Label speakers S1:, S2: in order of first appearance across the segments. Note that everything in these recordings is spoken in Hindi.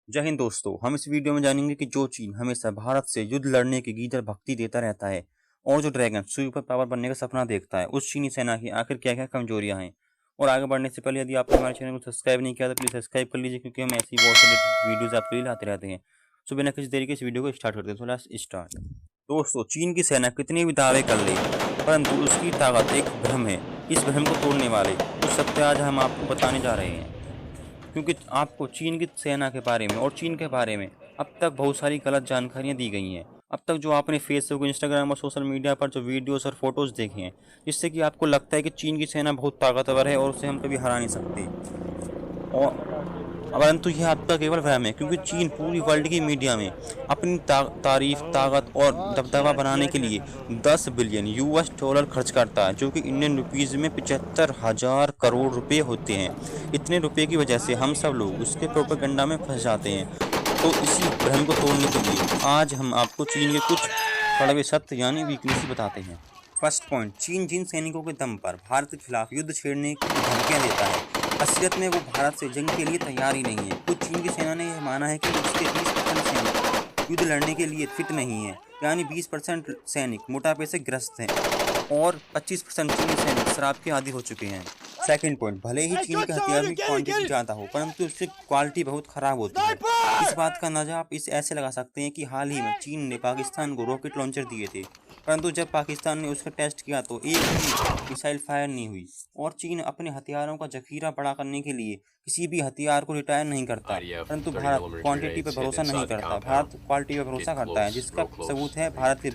S1: जय हिंद दोस्तों, हम इस वीडियो में जानेंगे कि जो चीन हमेशा भारत से युद्ध लड़ने की गीदड़ भक्ति देता रहता है और जो ड्रैगन सुपर पावर बनने का सपना देखता है, उस चीनी सेना की आखिर क्या क्या कमजोरियां हैं। और आगे बढ़ने से पहले यदि आपने हमारे चैनल को सब्सक्राइब नहीं किया तो प्लीज सब्सक्राइब कर लीजिए, क्योंकि हम ऐसी बहुत सारी वीडियोज आपके लिए लाते रहते हैं। सो बिना किसी तरीके इस वीडियो को स्टार्ट करते हैं। तो लेट्स स्टार्ट। दोस्तों, चीन की सेना कितनी भी दावे कर ले, परंतु उसकी ताकत एक भ्रम है। इस भ्रम को तोड़ने वाले कुछ सत्य आज हम आपको बताने जा रहे हैं, क्योंकि आपको चीन की सेना के बारे में और चीन के बारे में अब तक बहुत सारी गलत जानकारियां दी गई हैं। अब तक जो आपने फेसबुक, इंस्टाग्राम और सोशल मीडिया पर जो वीडियोस और फोटोज़ देखे हैं, जिससे कि आपको लगता है कि चीन की सेना बहुत ताकतवर है और उसे हम कभी हरा नहीं सकते। और परंतु यह आपका केवल वहम है, क्योंकि चीन पूरी वर्ल्ड की मीडिया में अपनी तारीफ, ताकत और दबदबा बनाने के लिए 10 बिलियन यूएस डॉलर खर्च करता है, जो कि इंडियन रुपीज़ में 75,000 करोड़ रुपए होते हैं। इतने रुपए की वजह से हम सब लोग उसके प्रोपेगेंडा में फंस जाते हैं। तो इसी भ्रम को तोड़ने के लिए आज हम आपको चीन के कुछ कड़वे सत्य यानी वीकनेस बताते हैं। फर्स्ट पॉइंट, चीन जिन सैनिकों के दम पर भारत के खिलाफ युद्ध छेड़ने की धमकियां देता है, असलियत में वो भारत से जंग के लिए तैयार ही नहीं है। कुछ चीन की सेना ने यह माना है कि उसके 20% सैनिक युद्ध लड़ने के लिए फिट नहीं है, यानी 20% सैनिक मोटापे से ग्रस्त हैं और 25% चीनी सैनिक शराब के आदी हो चुके हैं। सेकंड पॉइंट, भले ही चीन के हथियार की क्वांटिटी ज़्यादा हो, परंतु उसकी क्वालिटी बहुत ख़राब होती है। इस बात का अंदाजा आप इस ऐसे लगा सकते हैं कि हाल ही में चीन ने पाकिस्तान को रॉकेट लॉन्चर दिए थे, परंतु जब पाकिस्तान ने उसका टेस्ट किया तो एक भी मिसाइल फायर नहीं हुई। और चीन अपने हथियारों का जखीरा बड़ा करने के लिए किसी भी हथियार को रिटायर नहीं करता, परंतु भारत क्वांटिटी पर भरोसा नहीं करता, भारत क्वालिटी पर भरोसा करता है, जिसका सबूत है भारत के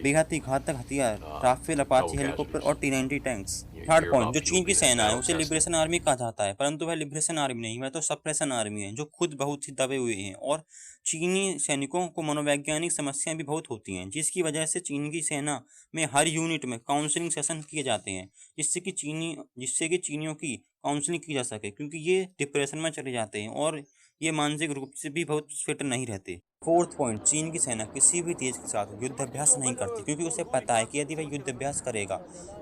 S1: बेहद ही घातक हथियार राफेल, अपाचे हेलीकॉप्टर और T-90 टैंक्स। थर्ड पॉइंट, जो चीन की सेना है उसे लिबरेशन आर्मी कहा जाता है, परंतु वह लिबरेशन आर्मी नहीं, वह तो सप्रेशन आर्मी है, जो खुद बहुत ही दबे हुए हैं। और चीनी सैनिकों को मनोवैज्ञानिक समस्याएं भी बहुत होती हैं, जिसकी वजह से चीन की सेना में हर यूनिट में काउंसलिंग सेशन किए जाते हैं, जिससे कि चीनियों की काउंसलिंग की जा सके, क्योंकि ये डिप्रेशन में चले जाते हैं और ये मानसिक रूप से भी बहुत फिट नहीं रहते। फोर्थ पॉइंट, चीन की सेना किसी भी देश के साथ युद्धाभ्यास नहीं करती, क्योंकि उसे पता है कि यदि वह युद्धाभ्यास करेगा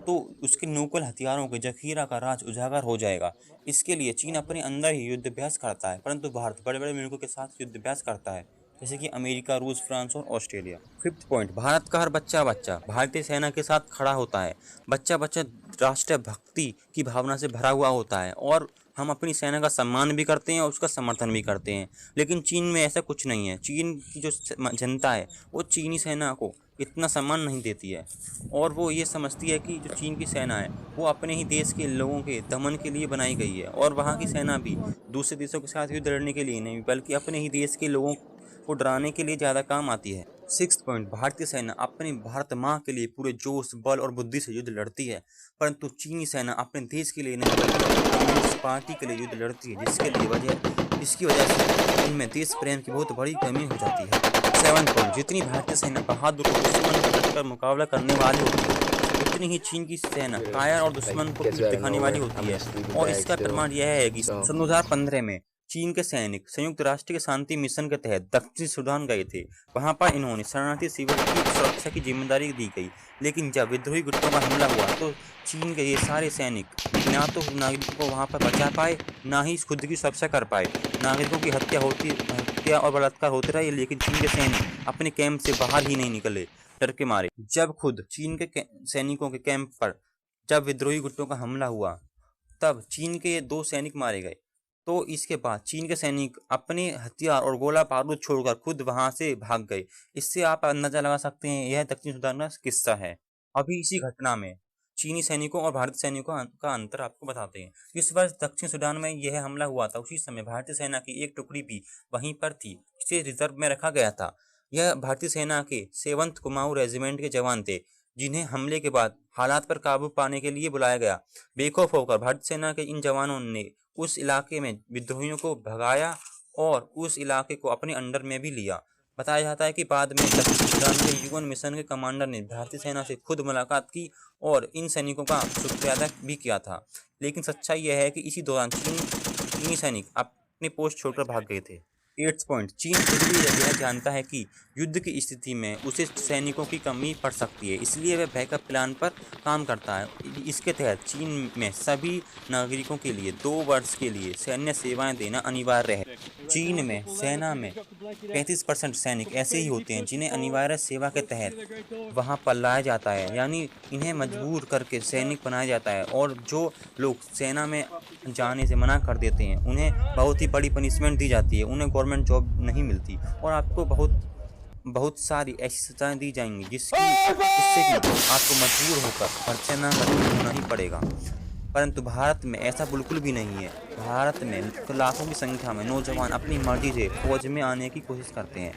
S1: तो उसके नुकल हथियारों के जखीरा का राज उजागर हो जाएगा। इसके लिए चीन अपने अंदर ही युद्धाभ्यास करता है, परंतु भारत बड़े बड़े मुल्कों के साथ युद्धाभ्यास करता है, जैसे कि अमेरिका, रूस, फ्रांस और ऑस्ट्रेलिया। फिफ्थ पॉइंट, भारत का हर बच्चा भारतीय सेना के साथ खड़ा होता है। बच्चा बच्चा राष्ट्रीय भक्ति की भावना से भरा हुआ होता है और हम अपनी सेना का सम्मान भी करते हैं और उसका समर्थन भी करते हैं। लेकिन चीन में ऐसा कुछ नहीं है। चीन की जो जनता है वो चीनी सेना को इतना सम्मान नहीं देती है, और वो ये समझती है कि जो चीन की सेना है वो अपने ही देश के लोगों के दमन के लिए बनाई गई है, और वहाँ की सेना भी दूसरे देशों के साथ युद्ध लड़ने के लिए नहीं, बल्कि अपने ही देश के लोगों को डराने के लिए ज़्यादा काम आती है। सिक्स्थ पॉइंट, भारतीय सेना अपनी भारत माँ के लिए पूरे जोश, बल और बुद्धि से युद्ध लड़ती है, परंतु चीनी सेना अपने देश के लिए नहीं बल्कि कम्युनिस्ट पार्टी के लिए युद्ध लड़ती है, जिसकी वजह से इनमें देश प्रेम की बहुत बड़ी कमी हो जाती है। सेवन पॉइंट, जितनी भारतीय सेना बहादुर और दुश्मन को डटकर मुकाबला करने वाली होती है, उतनी ही चीन की सेना कायर और दुश्मन को पीठ दिखाने वाली होती है। और इसका प्रमाण यह है कि सन 2015 में चीन के सैनिक संयुक्त राष्ट्र के शांति मिशन के तहत दक्षिण सूडान गए थे। वहां पर इन्होंने शरणार्थी शिविर की सुरक्षा की जिम्मेदारी दी गई, लेकिन जब विद्रोही गुटों का हमला हुआ तो चीन के ये सारे सैनिक ना तो नागरिकों को वहां पर बचा पाए, ना ही खुद की सुरक्षा कर पाए। नागरिकों की हत्या और बलात्कार होते रहे, लेकिन चीन के सैनिक अपने कैंप से बाहर ही नहीं निकले, डर के मारे। जब खुद चीन के सैनिकों के कैंप पर जब विद्रोही गुटों का हमला हुआ, तब चीन के 2 सैनिक मारे गए। तो इसके बाद चीन के सैनिक अपने हथियार और गोला बारूद छोड़कर खुद वहां से भाग गए। इससे आप अंदाजा लगा सकते हैं यह दक्षिण सूडान का किस्सा है। अभी इसी घटना में चीनी सैनिकों और भारतीय सैनिकों का अंतर आपको बताते हैं। इस वर्ष दक्षिण सूडान में यह हमला हुआ था, उसी समय भारतीय सेना की एक टुकड़ी भी वहीं पर थी, इसे रिजर्व में रखा गया था। यह भारतीय सेना के 7th कुमाऊं रेजिमेंट के जवान थे, जिन्हें हमले के बाद हालात पर काबू पाने के लिए बुलाया गया। बेखौफ होकर भारतीय सेना के इन जवानों ने उस इलाके में विद्रोहियों को भगाया और उस इलाके को अपने अंडर में भी लिया। बताया जाता है कि बाद में दक्षिण सूडान के यूएन मिशन के कमांडर ने भारतीय सेना से खुद मुलाकात की और इन सैनिकों का शुक्रिया अदा भी किया था। लेकिन सच्चाई यह है कि इसी दौरान चीनी सैनिक अपने पोस्ट छोड़कर भाग गए थे। 8th पॉइंट, चीन खुद भी यह जानता है कि युद्ध की स्थिति में उसे सैनिकों की कमी पड़ सकती है, इसलिए वह बैकअप प्लान पर काम करता है। इसके तहत चीन में सभी नागरिकों के लिए 2 वर्ष के लिए सैन्य सेवाएं देना अनिवार्य है। चीन में सेना में 35% सैनिक ऐसे ही होते हैं जिन्हें अनिवार्य सेवा के तहत वहां पर लाया जाता है, यानी इन्हें मजबूर करके सैनिक बनाया जाता है। और जो लोग सेना में जाने से मना कर देते हैं उन्हें बहुत ही बड़ी पनिशमेंट दी जाती है, उन्हें गवर्नमेंट जॉब नहीं मिलती और आपको बहुत बहुत सारी ऐसी सजाएं दी जाएंगी जिससे कि आपको मजबूर होकर भर्ती ना भर्ती होना ही पड़ेगा। परंतु भारत में ऐसा बिल्कुल भी नहीं है। भारत में तो लाखों की संख्या में नौजवान अपनी मर्जी से फौज में आने की कोशिश करते हैं।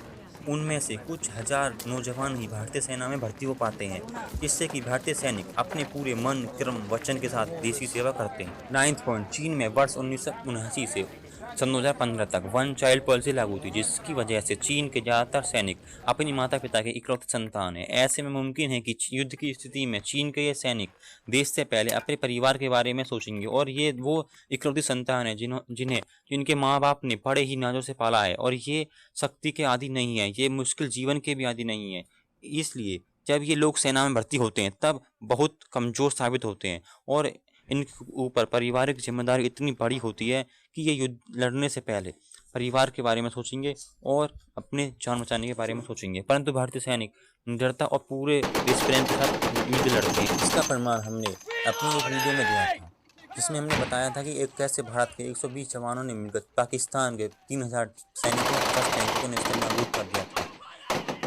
S1: उनमें से कुछ हजार नौजवान ही भारतीय सेना में भर्ती हो पाते हैं, जिससे कि भारतीय सैनिक अपने पूरे मन क्रम वचन के साथ देश की सेवा करते हैं। 9th पॉइंट, चीन में वर्ष 1979 से सन 2015 तक वन चाइल्ड पॉलिसी लागू थी, जिसकी वजह से चीन के ज्यादातर सैनिक अपने माता पिता के इकलौते संतान हैं। ऐसे में मुमकिन है कि युद्ध की स्थिति में चीन के ये सैनिक देश से पहले अपने परिवार के बारे में सोचेंगे और ये वो इकलौती संतान है जिन्हें जिनके माँ बाप ने बड़े ही नाजों से पाला है और ये शक्ति के आदि नहीं है, ये मुश्किल जीवन के भी आदि नहीं है। इसलिए जब ये लोग सेना में भर्ती होते हैं तब बहुत कमजोर साबित होते हैं और इनके ऊपर पारिवारिक जिम्मेदारी इतनी बड़ी होती है कि ये युद्ध लड़ने से पहले परिवार के बारे में सोचेंगे और अपने जान बचाने के बारे में सोचेंगे। परंतु भारतीय सैनिक निडरता और पूरे डिसिप्लिन के साथ युद्ध लड़ते हैं। इसका प्रमाण हमने अपनी एक वीडियो में दिया था, जिसमें हमने बताया था कि एक कैसे भारत के 120 जवानों ने मिलकर पाकिस्तान के 3000 सैनिकों 10 टैंकों को नेस्तनाबूद कर दिया था।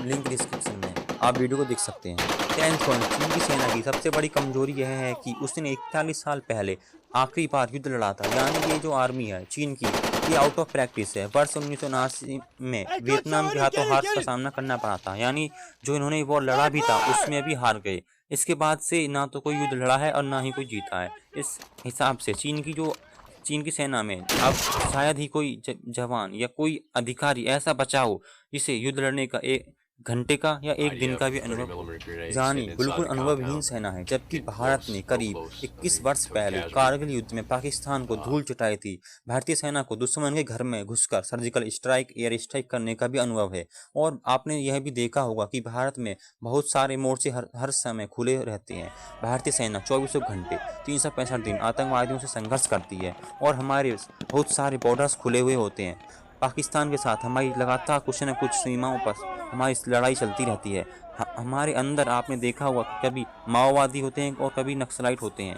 S1: लिंक डिस्क्रिप्शन में आप वीडियो को देख सकते हैं। 10th पॉइंट, चीन की सेना की सबसे बड़ी कमजोरी यह है कि उसने 41 साल पहले आखिरी बार युद्ध लड़ा था, यानी ये जो आर्मी है चीन की, ये आउट ऑफ प्रैक्टिस है। वर्ष 1979 में वियतनाम के हाथों हार का सामना करना पड़ा था, यानी जो इन्होंने वो लड़ा भी था उसमें भी हार गए। इसके बाद से ना तो कोई युद्ध लड़ा है और ना ही कोई जीता है। इस हिसाब से चीन की सेना में अब शायद ही कोई जवान या कोई अधिकारी ऐसा बचा हो जिसे युद्ध लड़ने का एक घंटे का या एक दिन का भी अनुभव, जानी बिल्कुल अनुभवहीन सेना है। जबकि भारत ने करीब 21 वर्ष पहले कारगिल युद्ध में पाकिस्तान को धूल चटाई थी। भारतीय सेना को दुश्मन के घर में घुसकर सर्जिकल स्ट्राइक, एयर स्ट्राइक करने का भी अनुभव है। और आपने यह भी देखा होगा कि भारत में बहुत सारे मोर्चे हर समय खुले रहते हैं। भारतीय सेना 24 घंटे 365 दिन आतंकवादियों से संघर्ष करती है और हमारे बहुत सारे बॉर्डर्स खुले हुए होते हैं। पाकिस्तान के साथ हमारी लगातार कुछ न कुछ सीमाओं पर हमारी लड़ाई चलती रहती है। हमारे अंदर आपने देखा होगा कि कभी माओवादी होते हैं और कभी नक्सलाइट होते हैं।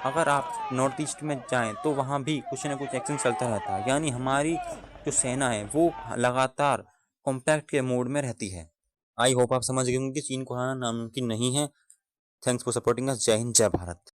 S1: अगर आप नॉर्थ ईस्ट में जाएं तो वहाँ भी कुछ न कुछ एक्शन चलता रहता है, यानी हमारी जो सेना है वो लगातार कॉम्पैक्ट के मोड में रहती है। आई होप आप समझ गए होंगे कि चीन को हराना नामुमकिन नहीं है। Thanks for supporting us. जय हिंद, जय भारत।